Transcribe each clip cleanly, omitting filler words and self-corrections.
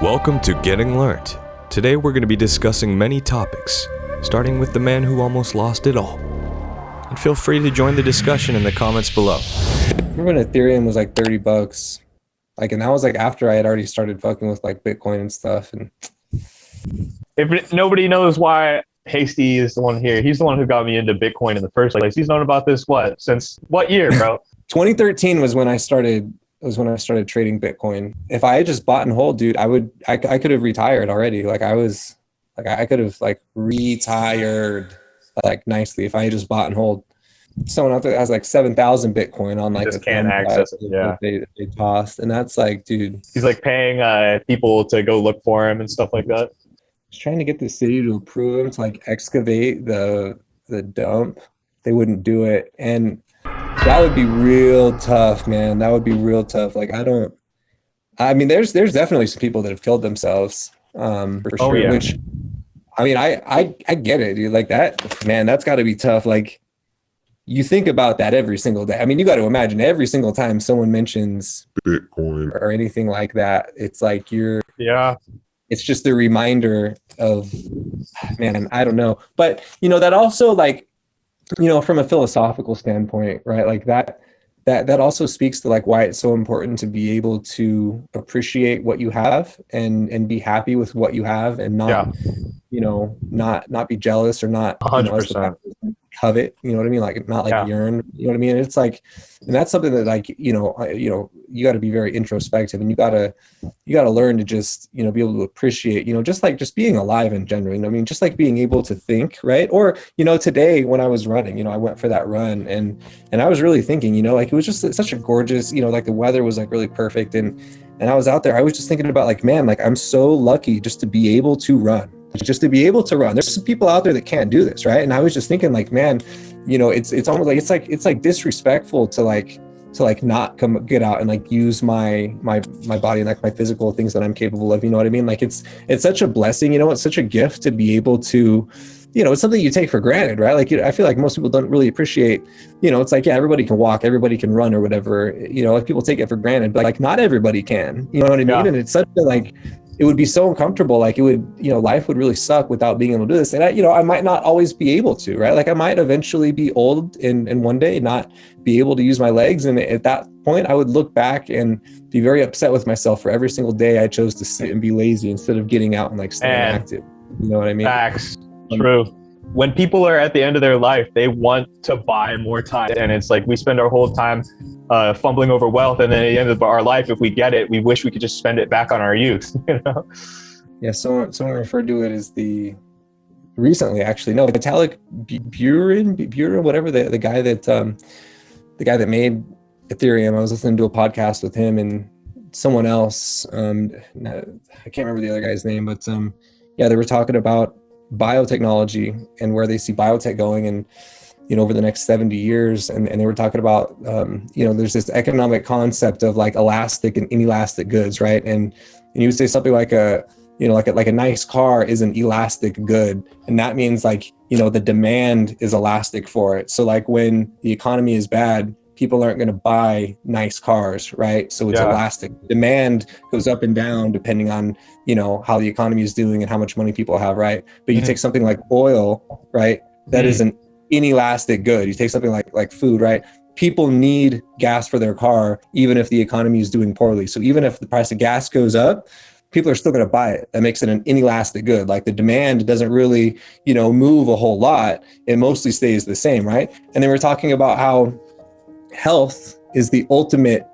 Welcome to Getting Learnt. Today we're going to be discussing many topics, starting with the man who almost lost it all. And feel free to join the discussion in the comments below. Remember when Ethereum was like $30? And that was like after I had already started fucking with like Bitcoin and stuff. And if nobody knows why Hastie is the one here, he's the one who got me into Bitcoin in the first place. He's known about this since what year, bro? 2013 was when I started trading Bitcoin. If I had just bought and hold, dude, I could have retired already. I could have retired nicely if I had just bought and hold. Someone out there that has like 7,000 Bitcoin on just can't access it. Yeah, they tossed, and that's like, dude. He's like paying people to go look for him and stuff like that. He's trying to get the city to approve him to like excavate the dump. They wouldn't do it, and that would be real tough, man. That would be real tough. I mean, there's definitely some people that have killed themselves, for sure. Yeah. Which, I mean, I get it, dude. Like that, man. That's got to be tough. Like, you think about that every single day. I mean, you got to imagine every single time someone mentions Bitcoin or anything like that, it's like it's just a reminder of, man, I don't know. But, that also from a philosophical standpoint, right? Like that also speaks to like why it's so important to be able to appreciate what you have and be happy with what you have and not, not be jealous or not 100%. Covet, you know what I mean? Like not like yearn, you know what I mean? It's like, and that's something that like, you got to be very introspective, and you got to learn to just, be able to appreciate, just being alive in general, you know what I mean? Just like being able to think, right? Or, today when I was running, I went for that run and I was really thinking, it was just such a gorgeous, like the weather was like really perfect. And I was out there, I was just thinking about like, man, like I'm so lucky just to be able to run. There's some people out there that can't do this, right? And I was just thinking like, man, it's almost like it's like disrespectful to not get out and like use my body and like my physical things that I'm capable of, you know what I mean? Like it's such a blessing, it's such a gift to be able to, it's something you take for granted, right? Like I feel like most people don't really appreciate, it's like, yeah, everybody can walk, everybody can run or whatever, like people take it for granted, but like not everybody can, you know what I mean? And it's such a like, it would be so uncomfortable. Like it would, life would really suck without being able to do this. And I might not always be able to, right? Like I might eventually be old and one day not be able to use my legs. And at that point I would look back and be very upset with myself for every single day I chose to sit and be lazy instead of getting out and like staying active. You know what I mean? Facts. True. When people are at the end of their life, they want to buy more time. And it's like we spend our whole time fumbling over wealth. And then at the end of our life, if we get it, we wish we could just spend it back on our youth. Yeah, someone referred to it as Vitalik Buterin, whatever, the guy that made Ethereum. I was listening to a podcast with him and someone else. I can't remember the other guy's name, but they were talking about biotechnology and where they see biotech going and over the next 70 years, and they were talking about there's this economic concept of like elastic and inelastic goods, right? And you would say something like a nice car is an elastic good, and that means like the demand is elastic for it. So like when the economy is bad, people aren't going to buy nice cars, right? So it's elastic. Demand goes up and down depending on, how the economy is doing and how much money people have, right? But you take something like oil, right? That is an inelastic good. You take something like food, right? People need gas for their car, even if the economy is doing poorly. So even if the price of gas goes up, people are still going to buy it. That makes it an inelastic good. Like the demand doesn't really, move a whole lot. It mostly stays the same, right? And then we're talking about how health is the ultimate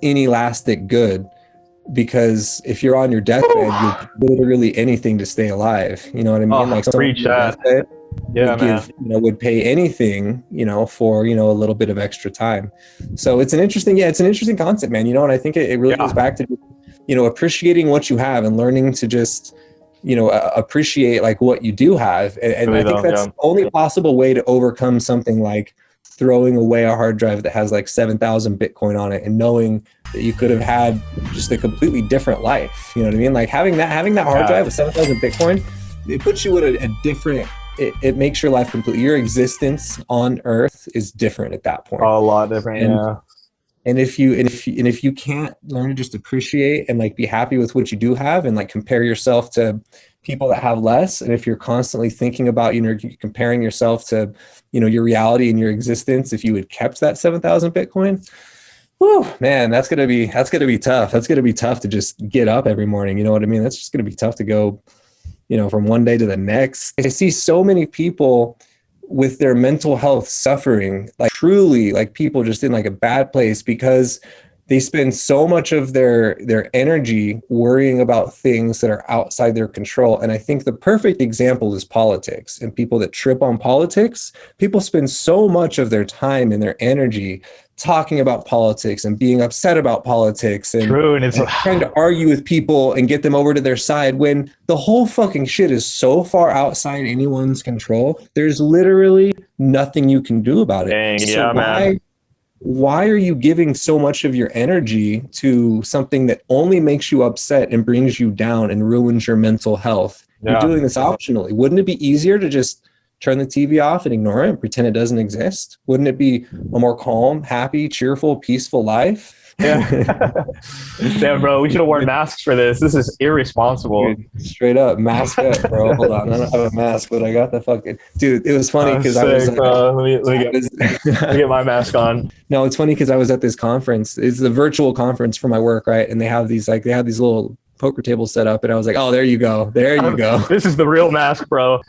inelastic good, because if you're on your deathbed, you'll do really anything to stay alive. You know what I mean? Preach that. Would pay anything, for, a little bit of extra time. So it's an interesting concept, man. And I think it really goes back to, appreciating what you have and learning to just, appreciate like what you do have. And I think that's the only possible way to overcome something like throwing away a hard drive that has like 7,000 Bitcoin on it and knowing that you could have had just a completely different life. You know what I mean? Like having that hard drive with 7,000 Bitcoin, it puts you at a different, it makes your life complete. Your existence on Earth is different at that point. A lot different, And if you can't learn to just appreciate and like be happy with what you do have and like compare yourself to people that have less, and if you're constantly thinking about, you know, comparing yourself to, you know, your reality and your existence, if you had kept that 7,000 Bitcoin, whew, man, that's gonna be tough. That's gonna be tough to just get up every morning. You know what I mean? That's just gonna be tough to go, you know, from one day to the next. I see so many people with their mental health suffering, like truly like people just in like a bad place because they spend so much of their energy worrying about things that are outside their control. And I think the perfect example is politics, and people that trip on politics. People spend so much of their time and their energy talking about politics and being upset about politics and, True, and it's and trying to argue with people and get them over to their side when the whole fucking shit is so far outside anyone's control. There's literally nothing you can do about it. Dang, So yeah, man. why are you giving so much of your energy to something that only makes you upset and brings you down and ruins your mental health? Yeah. You're doing this optionally. Wouldn't it be easier to just turn the TV off and ignore it and pretend it doesn't exist? Wouldn't it be a more calm, happy, cheerful, peaceful life? Yeah. Damn, bro, we should have worn masks for this. This is irresponsible. Dude, straight up, mask up, bro. Hold on, I don't have a mask, but I got the fucking dude. It was funny because I was. Let me get my mask on. No, it's funny because I was at this conference. It's a virtual conference for my work, right? And they have these little poker tables set up, and I was like, oh, there you go. This is the real mask, bro.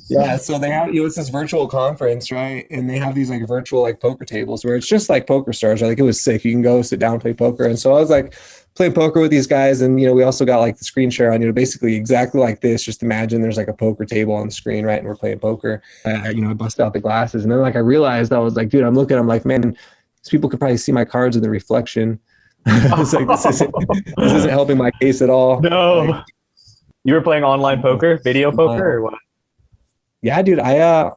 Yeah, so they have, you know, it's this virtual conference, right? And they have these like virtual like poker tables where it's just like Poker Stars. Like it was sick. You can go sit down and play poker. And so I was like playing poker with these guys, and you know, we also got like the screen share on, you know, basically exactly like this. Just imagine there's like a poker table on the screen, right? And we're playing poker. You know, I bust out the glasses, and then like I realized, I was like, dude, I'm like, man, these people could probably see my cards in the reflection. I was like, this isn't helping my case at all. No. Like, you were playing online poker, video poker, or what? Yeah, dude, I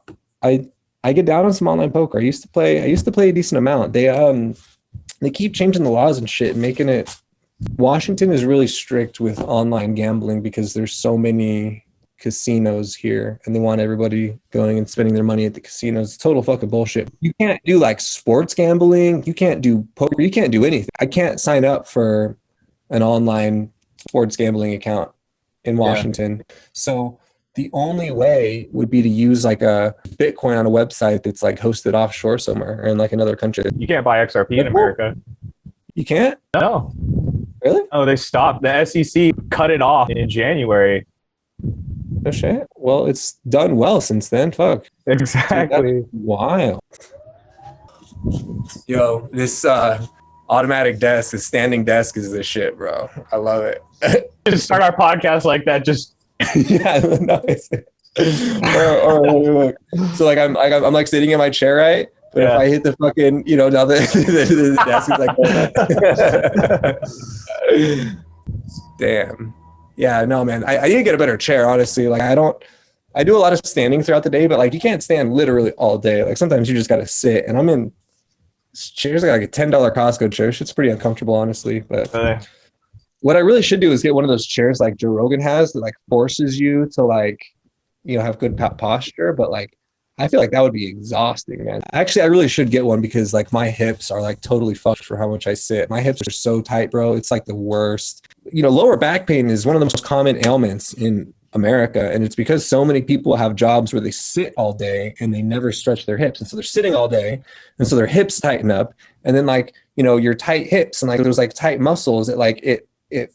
get down on some online poker. I used to play a decent amount. They keep changing the laws and shit, making it. Washington is really strict with online gambling because there's so many casinos here, and they want everybody going and spending their money at the casinos. It's total fucking bullshit. You can't do like sports gambling. You can't do poker. You can't do anything. I can't sign up for an online sports gambling account in Washington. Yeah. So the only way would be to use like a Bitcoin on a website that's like hosted offshore somewhere or in like another country. You can't buy XRP in America. You can't? No. Really? Oh, they stopped. The SEC cut it off in January. No shit. Well, it's done well since then. Fuck. Exactly. Dude, wild. Yo, this automatic desk, this standing desk is the shit, bro. I love it. Just start our podcast like that. Just yeah, nice. Or so like I'm like sitting in my chair, right? But if I hit the fucking, you know, now the desk is like damn. Yeah, no, man. I need to get a better chair, honestly. Like I do a lot of standing throughout the day, but like you can't stand literally all day. Like sometimes you just gotta sit, and I'm in chairs like a $10 Costco chair. Shit's pretty uncomfortable, honestly. But what I really should do is get one of those chairs like Joe Rogan has that like forces you to like, you know, have good posture. But like, I feel like that would be exhausting, man. Actually, I really should get one because like my hips are like totally fucked for how much I sit. My hips are so tight, bro. It's like the worst. You know, lower back pain is one of the most common ailments in America. And it's because so many people have jobs where they sit all day and they never stretch their hips. And so they're sitting all day. And so their hips tighten up. And then like, you know, your tight hips and like there's like tight muscles that like it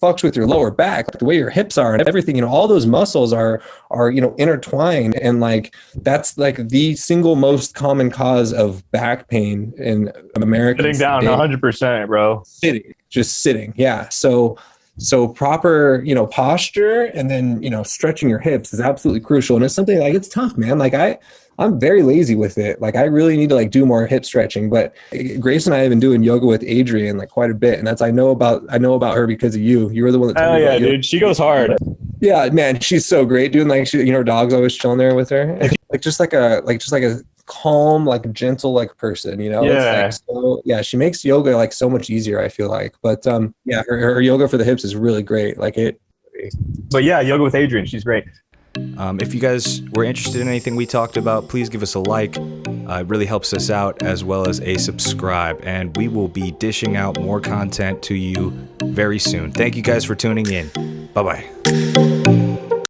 fucks with your lower back, like the way your hips are and everything, you know, all those muscles are, you know, intertwined. And like, that's like the single most common cause of back pain in America. Sitting down 100%, bro. Just sitting. Yeah. So proper, you know, posture and then, you know, stretching your hips is absolutely crucial. And it's something like, it's tough, man. Like I'm very lazy with it. Like I really need to like do more hip stretching, but Grace and I have been doing yoga with Adrienne like quite a bit. And that's, I know about her because of you. You were the one that told me about dude. She goes hard. Yeah, man. She's so great, dude. Like you know, her dog's always chilling there with her. And like, just like a calm, like gentle, like person, you know? Yeah. It's like so, yeah. She makes yoga like so much easier, I feel like, but her yoga for the hips is really great. Like it. But yeah, yoga with Adrienne. She's great. If you guys were interested in anything we talked about, please give us a like. It really helps us out, as well as a subscribe. And we will be dishing out more content to you very soon. Thank you guys for tuning in. Bye-bye.